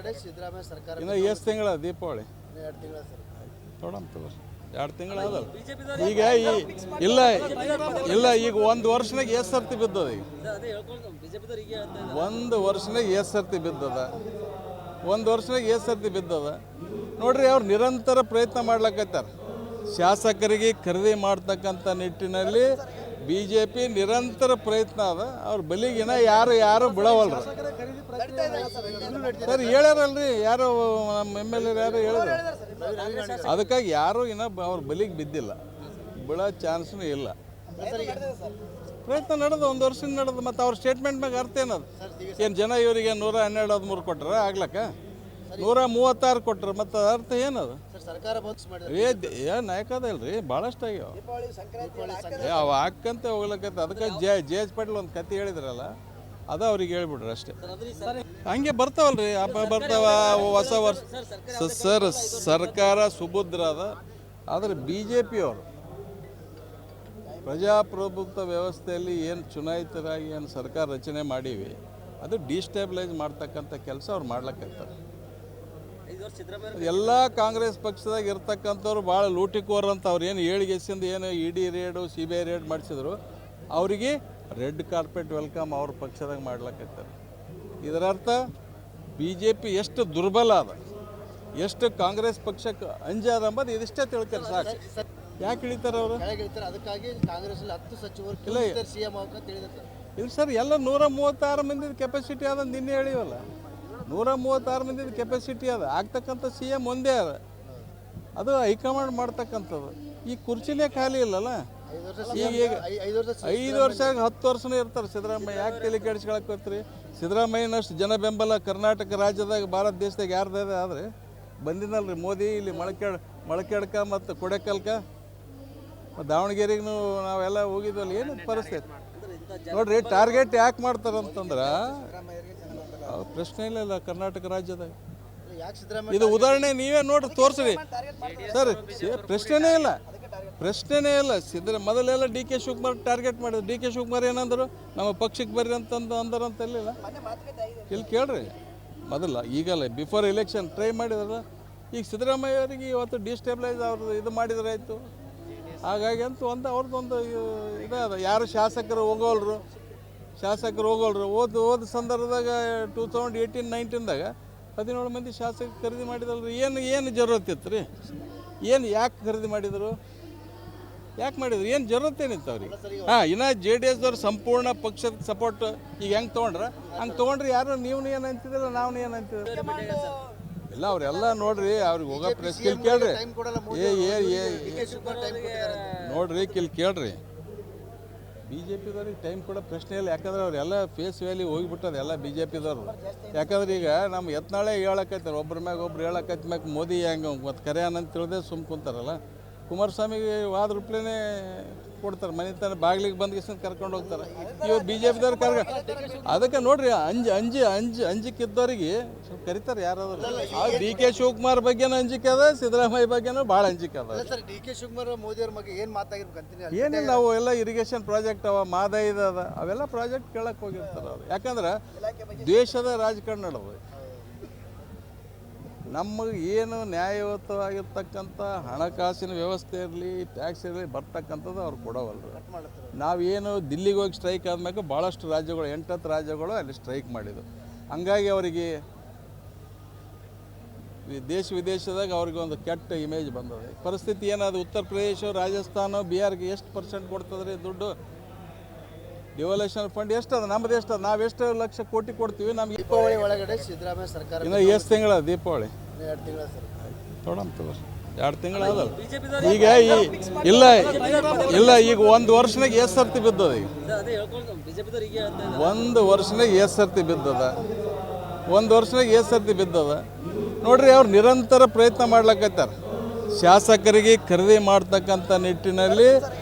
ಒಳಗಡೆ ಸಿದ್ದರಾಮಯ್ಯ ಸರ್ಕಾರ ಇನ್ನು ಎಷ್ಟು ತಿಂಗಳ ದೀಪಾವಳಿ 2 ತಿಂಗಳ ಸರ್ ನೋಡೋಣ 2 ತಿಂಗಳು ಅದಲ್ಲ ಈಗ ಇಲ್ಲ ಈಗ ಒಂದು ವರ್ಷನಾಗ ಎಷ್ಟು ಸರ್ತಿ ಬಿದ್ದದ ಈಗ ಒಂದು ವರ್ಷನಾಗ ಎಷ್ಟು ಸರ್ತಿ ಬಿದ್ದದ ನೋಡ್ರಿ ಅವ್ರು ನಿರಂತರ ಪ್ರಯತ್ನ ಮಾಡ್ಲಕತ್ತಾರ ಶಾಸಕರಿಗೆ ಖರೀದಿ ಮಾಡ್ತಕ್ಕಂಥ ನಿಟ್ಟಿನಲ್ಲಿ BJP ನಿರಂತರ ಪ್ರಯತ್ನ ಅದ ಅವ್ರ ಬಲಿಗಿನ ಯಾರು ಬಿಡವಲ್ರ ಸರ್ ಹೇಳ್ಯಾರಲ್ರಿ ಯಾರು ನಮ್ಮ MLA ಯಾರು ಹೇಳಿದ್ರು ಅದಕ್ಕಾಗಿ ಯಾರು ಅವ್ರ ಬಲಿಗೆ ಬಿದ್ದಿಲ್ಲ ಬಿಡೋ ಚಾನ್ಸ್ನೂ ಇಲ್ಲ ಪ್ರಯತ್ನ ನಡೆದು 1 ವರ್ಷದಿಂದ ನಡೆದು ಮತ್ತು ಅವ್ರ ಸ್ಟೇಟ್ಮೆಂಟ್ ಮ್ಯಾಗ ಅರ್ಥ ಏನದು ಏನು ಜನ ಇವರಿಗೆ 112 13 ಕೊಟ್ರ ಆಗ್ಲಕ್ಕ 136 ಕೊಟ್ರು ಮತ್ತು ಅರ್ಥ ಏನದು ಸರ್ಕಾರ ಏನು ನಾಯಕದಲ್ರಿ ಭಾಳಷ್ಟು ಆಗ್ಯಾವ ಅವು ಹಾಕಂತ ಹೋಗ್ಲಕತ್ತ ಅದಕ್ಕೆ JH ಪಾಟೀಲ್ ಒಂದು ಕತೆ ಹೇಳಿದ್ರಲ್ಲ ಅದು ಅವ್ರಿಗೆ ಹೇಳ್ಬಿಡ್ರಿ ಅಷ್ಟೇ ಹಂಗೆ ಬರ್ತಾವಲ್ರಿ ಹಬ್ಬ ಬರ್ತಾವ ಹೊಸ ವರ್ಷ ಸರ್ ಸರ್ಕಾರ ಸುಭದ್ರ ಅದ ಆದರೆ BJP ಅವರು ಪ್ರಜಾಪ್ರಭುತ್ವ ವ್ಯವಸ್ಥೆಯಲ್ಲಿ ಏನು ಚುನಾಯಿತರಾಗಿ ಏನು ಸರ್ಕಾರ ರಚನೆ ಮಾಡೀವಿ ಅದು ಡಿಸ್ಟೇಬಲೈಸ್ ಮಾಡ್ತಕ್ಕಂಥ ಕೆಲಸ ಅವ್ರು ಮಾಡ್ಲಕ್ಕಂತಾರೆ ಎಲ್ಲ ಕಾಂಗ್ರೆಸ್ ಪಕ್ಷದಾಗ ಇರ್ತಕ್ಕಂಥವ್ರು ಭಾಳ ಲೂಟಿಕೋರ್ ಅಂತ ಅವ್ರು ಏನು ಏಳಿಗೆಸಿಂದ ಏನು ED ರೇಡು CBI ರೇಡ್ ಮಾಡಿಸಿದ್ರು ಅವರಿಗೆ ರೆಡ್ ಕಾರ್ಪೆಟ್ ವೆಲ್ಕಮ್ ಅವ್ರ ಪಕ್ಷದಾಗ ಮಾಡ್ಲಕ್ಕತ್ತಾರೆ ಇದರರ್ಥ BJP ಎಷ್ಟು ದುರ್ಬಲ ಅದ ಎಷ್ಟು ಕಾಂಗ್ರೆಸ್ ಪಕ್ಷಕ್ಕೆ ಅಂಜಾದ ಅಂಬದು ಇದಿಷ್ಟೇ ತಿಳ್ತಾರೆ ಸಾಕು ಯಾಕೆ ಇಳಿತಾರೆ ಅವರು ಅದಕ್ಕಾಗಿ ಕಾಂಗ್ರೆಸ್ 10 ಸಚಿವರು CM ಅಂತ ಹೇಳಿದ್ರು ಇಲ್ಲ ಸರ್ ಎಲ್ಲ 136 ಮಂದಿದ ಕೆಪಾಸಿಟಿ ಅದ ನಿನ್ನೆ ಹೇಳಿವಲ್ಲ 136 ಮಂದಿದ ಕೆಪಾಸಿಟಿ ಅದ ಆಗ್ತಕ್ಕಂಥ CM ಒಂದೇ ಅದ ಅದು ಹೈಕಮಾಂಡ್ ಮಾಡ್ತಕ್ಕಂಥದ್ದು ಈ ಕುರ್ಚಿನೇ ಖಾಲಿ ಇಲ್ಲಲ್ಲ ಈಗ 5 ವರ್ಷ 10 ವರ್ಷನೂ ಇರ್ತಾರೆ ಸಿದ್ದರಾಮಯ್ಯ ಯಾಕೆ ತಲೆ ಕೆಡಿಸ್ಕೊಳಕ್ಕೋತ್ರಿ ಸಿದ್ದರಾಮಯ್ಯನಷ್ಟು ಜನ ಬೆಂಬಲ ಕರ್ನಾಟಕ ರಾಜ್ಯದಾಗ ಭಾರತ ದೇಶದಾಗ ಯಾರ್ದಾದೆ ಆದರೆ ಬಂದಿನಲ್ರಿ ಮೋದಿ ಇಲ್ಲಿ ಮೊಳಕೆಡ್ಕ ಮತ್ತು ಕೊಡೆಕಲ್ಕ ದಾವಣಗೆರೆಗೂ ನಾವೆಲ್ಲ ಹೋಗಿದ್ವಲ್ಲ ಏನು ಪರಿಸ್ಥಿತಿ ನೋಡ್ರಿ ಟಾರ್ಗೆಟ್ ಯಾಕೆ ಮಾಡ್ತಾರಂತಂದ್ರೆ ಪ್ರಶ್ನೆ ಇಲ್ಲ ಕರ್ನಾಟಕ ರಾಜ್ಯದಾಗ ಇದು ಉದಾಹರಣೆ ನೀವೇ ನೋಡ್ರಿ ತೋರಿಸ್ರಿ ಸರ್ ಪ್ರಶ್ನೆನೇ ಇಲ್ಲ ಮೊದಲೆಲ್ಲ DK ಶಿವಕುಮಾರ್ ಟಾರ್ಗೆಟ್ ಮಾಡಿದ್ರು DK ಶಿವಕುಮಾರ್ ಏನಂದ್ರು ನಮ್ಮ ಪಕ್ಷಕ್ಕೆ ಬರ್ರಿ ಅಂತಂದು ಅಂದರಂತಲ್ಲಿಲ್ಲ ಇಲ್ಲಿ ಕೇಳ್ರಿ ಮೊದಲ ಈಗಲ್ಲ ಬಿಫೋರ್ ಎಲೆಕ್ಷನ್ ಟ್ರೈ ಮಾಡಿದ್ರಲ್ಲ ಈಗ ಸಿದ್ದರಾಮಯ್ಯ ಅವರಿಗೆ ಇವತ್ತು ಡಿಸ್ಟೇಬಲೈಸ್ ಅವ್ರದ್ದು ಇದು ಮಾಡಿದ್ರೆ ಆಯಿತು ಹಾಗಾಗಿ ಅಂತೂ ಅವ್ರದ್ದೊಂದು ಇದ ಯಾರು ಶಾಸಕರು ಹೋಗೋಲ್ರು ಓದ್ ಸಂದರ್ಭದಾಗ 2018-19ದಾಗ 17 ಮಂದಿ ಶಾಸಕರು ಖರೀದಿ ಮಾಡಿದಲ್ರಿ ಏನು ಜರೂರತ್ತಿತ್ತು ರೀ ಏನು ಯಾಕೆ ಖರೀದಿ ಮಾಡಿದರು ಏನು ಜರೂರತ್ತೇನಿತ್ತು ಅವ್ರಿಗೆ ಇನ್ನು JDSದವ್ರು ಸಂಪೂರ್ಣ ಪಕ್ಷದ ಸಪೋರ್ಟ್ ಈಗ ಹೆಂಗೆ ತೊಗೊಂಡ್ರೆ ಯಾರು ನೀವು ಏನು ಅಂತಿದ್ದಿಲ್ಲ ನಾವು ಏನು ಅಂತಿದ್ದಿಲ್ಲ ಇಲ್ಲ ಅವರೆಲ್ಲ ನೋಡ್ರಿ ಅವ್ರಿಗೆ ಹೋಗೋ ಪ್ರೆಸ್ ಕೇಳ್ರಿ ನೋಡ್ರಿ ಕೇಳ್ರಿ BJPದವ್ರಿಗೆ ಟೈಮ್ ಕೊಡೋ ಪ್ರಶ್ನೆ ಇಲ್ಲ ಯಾಕಂದ್ರೆ ಅವರೆಲ್ಲ ಫೇಸ್ ವ್ಯಾಲಿ ಹೋಗಿಬಿಟ್ಟದ ಎಲ್ಲ BJPದವ್ರು ಯಾಕಂದ್ರೆ ಈಗ ನಮ್ಮ ಯತ್ನಾಳೆ ಹೇಳಕೈತಾರೆ ಒಬ್ಬರ ಮ್ಯಾಗ ಒಬ್ರು ಹೇಳಕೈತ ಮ್ಯಾಗ ಮೋದಿ ಹೆಂಗೆ ಮತ್ತು ಕರೆಯಾನಂತ ತಿಳಿದೇ ಸುಮ್ ಕುಂತಾರಲ್ಲ ಕುಮಾರಸ್ವಾಮಿಗೆ ವಾದ ರೂಪಲೇನೆ ಕೊಡ್ತಾರೆ ಮನೆ ತನ ಬಾಗಿಲಿಗೆ ಬಂದು ಕರ್ಕೊಂಡು ಹೋಗ್ತಾರೆ ಇವಾಗ BJPದವ್ರು ಅದಕ್ಕೆ ನೋಡ್ರಿ ಅಂಜಿಕಿದ್ದವ್ರಿಗೆ ಸ್ವಲ್ಪ ಕರಿತಾರೆ ಯಾರಾದ್ರು DK ಶಿವಕುಮಾರ್ ಬಗ್ಗೆನೂ ಅಂಜಿಕೆ ಅದ ಸಿದ್ದರಾಮಯ್ಯ ಬಗ್ಗೆನೂ ಭಾಳ ಅಂಜಿಕೆ ಅದ DK ಶಿವಕುಮಾರ್ ಮೋದಿ ಅವ್ರ ಬಗ್ಗೆ ಏನು ಮಾತಾಗಿರ್ಬೇಕು ಏನಿಲ್ಲ ನಾವು ಎಲ್ಲ ಇರಿಗೇಷನ್ ಪ್ರಾಜೆಕ್ಟ್ ಅವ ಮಾದಾಯಿದ ಅದ ಅವೆಲ್ಲ ಪ್ರಾಜೆಕ್ಟ್ ಕೇಳಕ್ಕೆ ಹೋಗಿರ್ತಾರೆ ಅವ್ರು ಯಾಕಂದ್ರೆ ದೇಶದ ರಾಜಕಾರಣ ನಡೆದು ನಮಗೆ ಏನು ನ್ಯಾಯಯುತವಾಗಿರ್ತಕ್ಕಂಥ ಹಣಕಾಸಿನ ವ್ಯವಸ್ಥೆ ಇರಲಿ ಟ್ಯಾಕ್ಸ್ ಇರಲಿ ಬರ್ತಕ್ಕಂಥದ್ದು ಅವ್ರು ಕೊಡೋವಲ್ರು ನಾವೇನು ದಿಲ್ಲಿಗೆ ಹೋಗಿ ಸ್ಟ್ರೈಕ್ ಆದ್ಮೇಲೆ ಭಾಳಷ್ಟು ರಾಜ್ಯಗಳು 8 ರಾಜ್ಯಗಳು ಅಲ್ಲಿ ಸ್ಟ್ರೈಕ್ ಮಾಡಿದ್ದು ಹಂಗಾಗಿ ಅವರಿಗೆ ದೇಶ ವಿದೇಶದಾಗ ಅವ್ರಿಗೆ ಒಂದು ಕೆಟ್ಟ ಇಮೇಜ್ ಬಂದದೆ ಪರಿಸ್ಥಿತಿ ಏನಾದ್ರು ಉತ್ತರ ಪ್ರದೇಶ ರಾಜಸ್ಥಾನ ಬಿಹಾರ್ಗೆ ಎಷ್ಟು % ಕೊಡ್ತದ್ರಿ ದುಡ್ಡು ಡೆವಲ್ಯೂಷನ್ ಫಂಡ್ ಎಷ್ಟದ ನಮ್ಮದು ಎಷ್ಟದ ನಾವು ಎಷ್ಟು ಲಕ್ಷ ಕೋಟಿ ಕೊಡ್ತೀವಿ ನಮ್ಗೆ ದೀಪಾವಳಿ ಒಳಗಡೆ ಸಿದ್ದರಾಮಯ್ಯ ಸರ್ಕಾರ ಇನ್ನು ಎಷ್ಟು ತಿಂಗಳ ದೀಪಾವಳಿ 2 ತಿಂಗಳ ಸರ್ ನೋಡೋಣ 2 ತಿಂಗಳು ಅದಲ್ಲ ಈಗ ಈಗ ಒಂದು ವರ್ಷನಾಗ ಎಷ್ಟು ಸರ್ತಿ ಬಿದ್ದದ ಈಗ ಒಂದು ವರ್ಷನಾಗ ಎಷ್ಟು ಸರ್ತಿ ಬಿದ್ದದ ನೋಡ್ರಿ ಅವ್ರು ನಿರಂತರ ಪ್ರಯತ್ನ ಮಾಡ್ಲಕತ್ತಾರ ಶಾಸಕರಿಗೆ ಖರೀದಿ ಮಾಡ್ತಕ್ಕಂಥ ನಿಟ್ಟಿನಲ್ಲಿ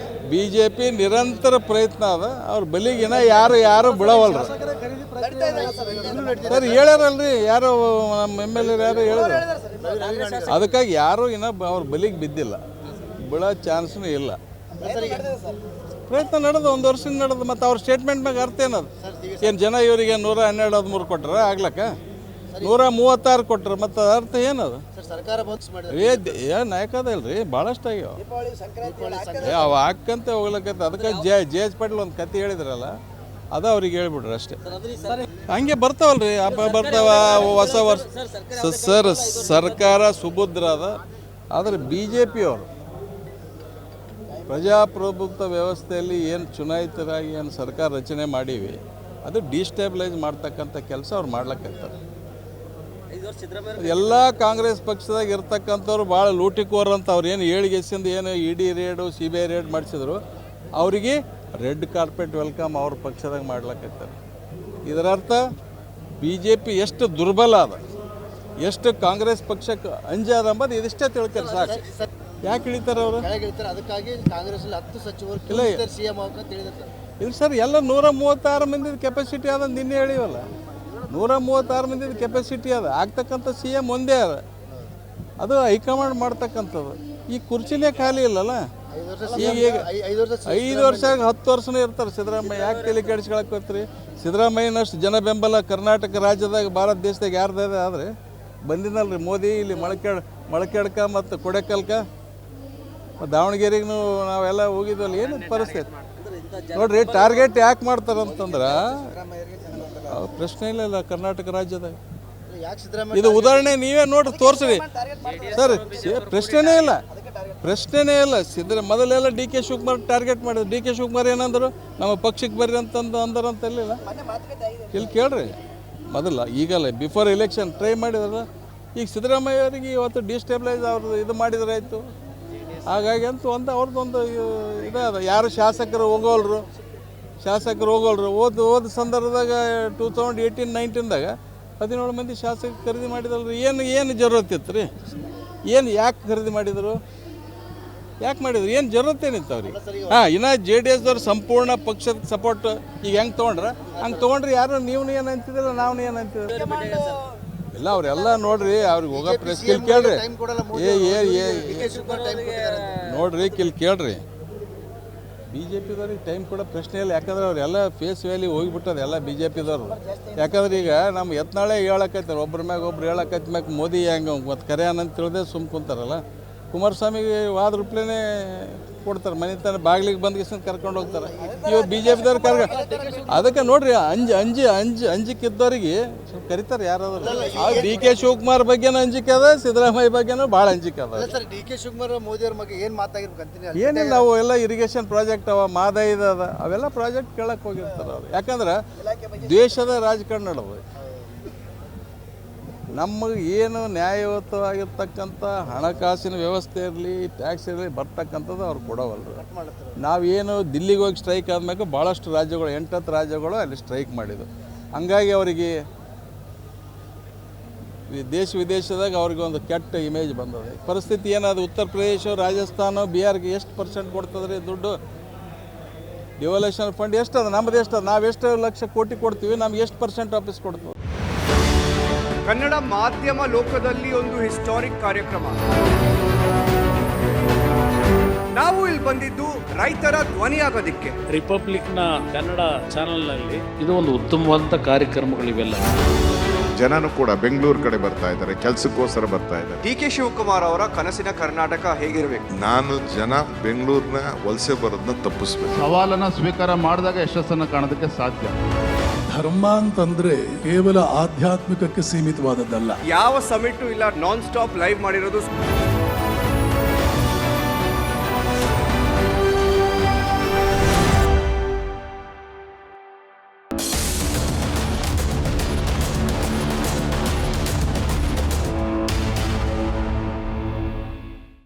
BJP ನಿರಂತರ ಪ್ರಯತ್ನ ಅದ ಅವ್ರ ಬಲಿಗಿನ ಯಾರು ಬಿಡವಲ್ರ ಸರ್ ಹೇಳ್ಯಾರಲ್ರಿ ಯಾರು ನಮ್ಮ MLA ಯಾರು ಹೇಳಿದ್ರು ಅದಕ್ಕಾಗಿ ಯಾರು ಅವ್ರ ಬಲಿಗೆ ಬಿದ್ದಿಲ್ಲ ಬಿಡೋ ಚಾನ್ಸ್ನೂ ಇಲ್ಲ ಪ್ರಯತ್ನ ನಡೆದು 1 ವರ್ಷದಿಂದ ನಡೆದು ಮತ್ತು ಅವ್ರ ಸ್ಟೇಟ್ಮೆಂಟ್ ಮ್ಯಾಗ ಅರ್ಥ ಏನದು ಏನು ಜನ ಇವರಿಗೆ 112 13 ಕೊಟ್ರ ಆಗ್ಲಕ್ಕ 136 ಕೊಟ್ಟರು, ಮತ್ತು ಅರ್ಥ ಏನದು? ಸರ್ ಸರ್ಕಾರ ಬಂದ್ ಮಾಡಿದ್ರೆ ಏನು ನಾಯಕದ ಇಲ್ರಿ, ಭಾಳಷ್ಟು ಆಗ್ಯಾವ. ಅವು ಹಾಕಂತ ಹೋಗ್ಲಕ್ಕೈತೆ. ಅದಕ್ಕೆ ಜೆ ಎಚ್ ಪಾಟೀಲ್ ಒಂದು ಕತೆ ಹೇಳಿದ್ರಲ್ಲ, ಅದು ಅವ್ರಿಗೆ ಹೇಳ್ಬಿಡ್ರಿ ಅಷ್ಟೇ. ಹಂಗೆ ಬರ್ತಾವಲ್ರಿ, ಹಬ್ಬ ಬರ್ತಾವ, ಹೊಸ ವರ್ಷ. ಸರ್ ಸರ್ಕಾರ ಸುಭದ್ರ ಅದ, ಆದರೆ ಬಿ ಜೆ ಪಿಯವರು ಪ್ರಜಾಪ್ರಭುತ್ವ ವ್ಯವಸ್ಥೆಯಲ್ಲಿ ಏನು ಚುನಾಯಿತರಾಗಿ ಏನು ಸರ್ಕಾರ ರಚನೆ ಮಾಡೀವಿ, ಅದು ಡಿಸ್ಟೇಬಲೈಸ್ ಮಾಡ್ತಕ್ಕಂಥ ಕೆಲಸ ಅವ್ರು ಮಾಡ್ಲಕ್ಕೈತಾರೆ. ಎಲ್ಲ ಕಾಂಗ್ರೆಸ್ ಪಕ್ಷದಾಗ ಇರ್ತಕ್ಕಂಥವ್ರು ಭಾಳ ಲೂಟಿಕೋರ್ ಅಂತ ಅವ್ರು ಏನು ಏಳಿಗೆಸಿಂದ ಏನು ಇ.ಡಿ. ರೇಡು CBI ರೇಡ್ ಮಾಡಿಸಿದ್ರು, ಅವರಿಗೆ ರೆಡ್ ಕಾರ್ಪೆಟ್ ವೆಲ್ಕಮ್ ಅವ್ರ ಪಕ್ಷದಾಗ ಮಾಡ್ಲಕ್ಕೈತಾರೆ. ಇದರರ್ಥ BJP ಎಷ್ಟು ದುರ್ಬಲ ಅದ, ಎಷ್ಟು ಕಾಂಗ್ರೆಸ್ ಪಕ್ಷಕ್ಕೆ ಅಂಜಾದ ಅಂಬದು ಇದಿಷ್ಟೇ ತಿಳ್ತಾರೆ ಸಾಕು. ಯಾಕೆ ಇಳಿತಾರೆ ಅವರು? ಅದಕ್ಕಾಗಿ ಕಾಂಗ್ರೆಸ್ 10 ಸಚಿವರು ಸಿಎಂ ಅಂತ ಹೇಳಿದ್ರು. ಇಲ್ಲ ಸರ್, ಎಲ್ಲ 136 ಮಂದಿದ ಕೆಪಾಸಿಟಿ ಅದ. ನಿನ್ನೆ ಹೇಳಿವಲ್ಲ, 136 ಮಂದಿದ ಕೆಪಾಸಿಟಿ ಅದ. ಆಗ್ತಕ್ಕಂಥ CM ಒಂದೇ ಅದ, ಅದು ಹೈಕಮಾಂಡ್ ಮಾಡ್ತಕ್ಕಂಥದ್ದು. ಈ ಕುರ್ಚಿನೇ ಖಾಲಿ ಇಲ್ಲಲ್ಲ. ಈಗ 5 ವರ್ಷ 10 ವರ್ಷನೇ ಇರ್ತಾರೆ ಸಿದ್ದರಾಮಯ್ಯ. ಯಾಕೆ ತಲೆ ಕೆಡಿಸ್ಕೊಳಕ್ಕೋತ್ರಿ? ಸಿದ್ದರಾಮಯ್ಯನಷ್ಟು ಜನ ಬೆಂಬಲ ಕರ್ನಾಟಕ ರಾಜ್ಯದಾಗ, ಭಾರತ ದೇಶದಾಗ ಯಾರ್ದಾದ ಆದರೆ ಬಂದಿದ್ದಲ್ರಿ ಮೋದಿ. ಇಲ್ಲಿ ಮೊಳಕೆಡ್ಕ ಮತ್ತು ಕೊಡೆಕಲ್ಕ, ದಾವಣಗೆರೆಗೂ ನಾವೆಲ್ಲ ಹೋಗಿದ್ವಲ್ಲ. ಏನು ಪರಿಸ್ಥಿತಿ ನೋಡ್ರಿ. ಟಾರ್ಗೆಟ್ ಯಾಕೆ ಮಾಡ್ತಾರಂತಂದ್ರೆ ಪ್ರಶ್ನೆ ಇಲ್ಲ ಕರ್ನಾಟಕ ರಾಜ್ಯದಾಗ. ಇದು ಉದಾಹರಣೆ ನೀವೇ ನೋಡ್ರಿ, ತೋರಿಸ್ರಿ ಸರ್. ಪ್ರಶ್ನೆನೇ ಇಲ್ಲ. ಮೊದಲೆಲ್ಲ DK ಶಿವಕುಮಾರ್ ಟಾರ್ಗೆಟ್ ಮಾಡಿದ್ರು. DK ಶಿವಕುಮಾರ್ ಏನಂದ್ರು, ನಮ್ಮ ಪಕ್ಷಕ್ಕೆ ಬರ್ರಿ ಅಂದರಂತಲ್ಲಿಲ್ಲ. ಇಲ್ಲಿ ಕೇಳ್ರಿ, ಮೊದಲ ಈಗಲ್ಲ, ಬಿಫೋರ್ ಎಲೆಕ್ಷನ್ ಟ್ರೈ ಮಾಡಿದ್ರಲ್ಲ. ಈಗ ಸಿದ್ದರಾಮಯ್ಯ ಅವರಿಗೆ ಇವತ್ತು ಡಿಸ್ಟೇಬಲೈಸ್ ಅವ್ರದ್ದು ಇದು ಮಾಡಿದ್ರೆ ಆಯಿತು. ಹಾಗಾಗಿ ಅಂತೂ ಅವ್ರದ್ದೊಂದು ಇದಾದ. ಯಾರು ಶಾಸಕರು ಹೋಗೋಲ್ರು. ಹೋದ ಸಂದರ್ಭದಾಗ 2018-19ದಾಗ 17 ಮಂದಿ ಶಾಸಕರು ಖರೀದಿ ಮಾಡಿದಲ್ರಿ. ಏನು ಜರೂರತ್ ರೀ? ಯಾಕೆ ಖರೀದಿ ಮಾಡಿದರು? ಏನು ಜರೂರತ್ ಏನಿತ್ತು ಅವ್ರಿಗೆ? ಇನ್ನು JDS ದವ್ರು ಸಂಪೂರ್ಣ ಪಕ್ಷದ ಸಪೋರ್ಟ್ ಈಗ ಹೆಂಗೆ ತೊಗೊಂಡ್ರೆ ಯಾರು ನೀವು ಏನು ಅಂತಿದ್ದಿಲ್ಲ, ನಾವು ಏನು ಅಂತಿದ್ದಿಲ್ಲ. ಇಲ್ಲ, ಅವರೆಲ್ಲ ನೋಡ್ರಿ, ಅವ್ರಿಗೆ ಹೋಗೋ ಪ್ರೆಸ್ ಕಿಲ್ ಕೇಳ್ರಿ. ನೋಡ್ರಿ ಕೇಳ್ರಿ, BJPದವ್ರಿಗೆ ಟೈಮ್ ಕೊಡೋ ಪ್ರಶ್ನೆ ಇಲ್ಲ. ಯಾಕಂದ್ರೆ ಅವರೆಲ್ಲ ಫೇಸ್ ವ್ಯಾಲಿ ಹೋಗಿಬಿಟ್ಟದ ಎಲ್ಲ BJPದವ್ರು. ಯಾಕಂದ್ರೆ ಈಗ ನಮ್ಮ ಯತ್ನಾಳೆ ಹೇಳಕೈತಾರೆ, ಒಬ್ಬರ ಮ್ಯಾಗ ಒಬ್ರು ಹೇಳಕೈತ ಮ್ಯಾಗ ಮೋದಿ ಹೆಂಗೆ ಮತ್ತು ಕರೆ ಅನ್ನಂತ ತಿಳಿದೇ ಸುಮ್ ಕುಂತಾರಲ್ಲ. ಕುಮಾರಸ್ವಾಮಿಗೆ ವಾದ ರೂಪ್ಲೇನೆ ಕೊಡ್ತಾರೆ, ಮನೆ ತನ ಬಾಗಿಲಿಗೆ ಬಂದ್ಗಿಸ್ ಕರ್ಕೊಂಡು ಹೋಗ್ತಾರೆ. ಇವತ್ತು BJPದವ್ರು ಅದಕ್ಕೆ ನೋಡ್ರಿ, ಅಂಜಿಕಿದ್ದವ್ರಿಗೆ ಸ್ವಲ್ಪ ಕರಿತಾರೆ ಯಾರಾದ್ರು. DK ಶಿವಕುಮಾರ್ ಬಗ್ಗೆನೂ ಅಂಜಿಕೆ ಅದ, ಸಿದ್ದರಾಮಯ್ಯ ಬಗ್ಗೆನೂ ಭಾಳ ಅಂಜಿಕೆ ಅದ. DK ಶಿವಕುಮಾರ್ ಮೋದಿ ಅವ್ರ ಬಗ್ಗೆ ಏನು ಮಾತಾಗಿರ್ಬೇಕು? ಏನಿಲ್ಲ, ಅವು ಎಲ್ಲ ಇರಿಗೇಷನ್ ಪ್ರಾಜೆಕ್ಟ್ ಅವ, ಮಾದಾಯಿದ ಅದ, ಅವೆಲ್ಲ ಪ್ರಾಜೆಕ್ಟ್ ಕೇಳಕ್ಕೆ ಹೋಗಿರ್ತಾರೆ ಅವ್ರು. ಯಾಕಂದ್ರೆ ದೇಶದ ರಾಜಕಾರಣ ನಡೆದು ನಮಗೆ ಏನು ನ್ಯಾಯಯುತವಾಗಿರ್ತಕ್ಕಂಥ ಹಣಕಾಸಿನ ವ್ಯವಸ್ಥೆ ಇರಲಿ, ಟ್ಯಾಕ್ಸ್ ಇರಲಿ ಬರ್ತಕ್ಕಂಥದ್ದು ಅವ್ರು ಕೊಡೋವಲ್ರು. ನಾವೇನು ದಿಲ್ಲಿಗೆ ಹೋಗಿ ಸ್ಟ್ರೈಕ್ ಆದ್ಮೇಲೆ ಭಾಳಷ್ಟು ರಾಜ್ಯಗಳು 8 ರಾಜ್ಯಗಳು ಅಲ್ಲಿ ಸ್ಟ್ರೈಕ್ ಮಾಡಿದ್ವು. ಹಂಗಾಗಿ ಅವರಿಗೆ ದೇಶ ವಿದೇಶದಾಗ ಅವ್ರಿಗೆ ಒಂದು ಕೆಟ್ಟ ಇಮೇಜ್ ಬಂದದೆ. ಪರಿಸ್ಥಿತಿ ಏನಾದ್ರು ಉತ್ತರ ಪ್ರದೇಶ, ರಾಜಸ್ಥಾನ, ಬಿಹಾರ್ಗೆ ಎಷ್ಟು % ಕೊಡ್ತದ್ರಿ ದುಡ್ಡು? ಡೆವಲ್ಯೂಷನ್ ಫಂಡ್ ಎಷ್ಟದ? ನಮ್ಮದು ಎಷ್ಟದ? ನಾವು ಎಷ್ಟು ಲಕ್ಷ ಕೋಟಿ ಕೊಡ್ತೀವಿ, ನಮ್ಗೆ ಎಷ್ಟು % ವಾಪಸ್ ಕೊಡ್ತೀವಿ? ಕನ್ನಡ ಮಾಧ್ಯಮ ಲೋಕದಲ್ಲಿ ಒಂದು ಹಿಸ್ಟಾರಿಕ್ ಕಾರ್ಯಕ್ರಮ. ನಾವು ಇಲ್ಲಿ ಬಂದಿದ್ದು ರೈತರ ಧ್ವನಿಯಾಗೋದಿಕ್ಕೆ. ರಿಪಬ್ಲಿಕ್ನ ಕನ್ನಡ ಚಾನೆಲ್ನಲ್ಲಿ ಇದು ಒಂದು ಉತ್ತಮವಾದಂಥ ಕಾರ್ಯಕ್ರಮಗಳಿವೆಲ್ಲ. ಜನನು ಕೂಡ ಬೆಂಗಳೂರು ಕಡೆ ಬರ್ತಾ ಇದ್ದಾರೆ, ಕೆಲಸಕ್ಕೋಸ್ಕರ ಬರ್ತಾ ಇದ್ದಾರೆ. DK ಶಿವಕುಮಾರ್ ಅವರ ಕನಸಿನ ಕರ್ನಾಟಕ ಹೇಗಿರಬೇಕು? ನಾನು ಜನ ಬೆಂಗಳೂರಿನ ವಲಸೆ ಬರೋದನ್ನ ತಪ್ಪಿಸ್ಬೇಕು. ಸವಾಲನ್ನ ಸ್ವೀಕಾರ ಮಾಡಿದಾಗ ಯಶಸ್ಸನ್ನು ಕಾಣೋದಕ್ಕೆ ಸಾಧ್ಯ. ಧರ್ಮ ಅಂತಂದ್ರೆ ಕೇವಲ ಆಧ್ಯಾತ್ಮಿಕಕ್ಕೆ ಸೀಮಿತವಾದದ್ದಲ್ಲ. ಯಾವ ಸಮಿಟು ಇಲ್ಲ, ನಾನ್ ಸ್ಟಾಪ್ ಲೈವ್ ಮಾಡಿರೋದು.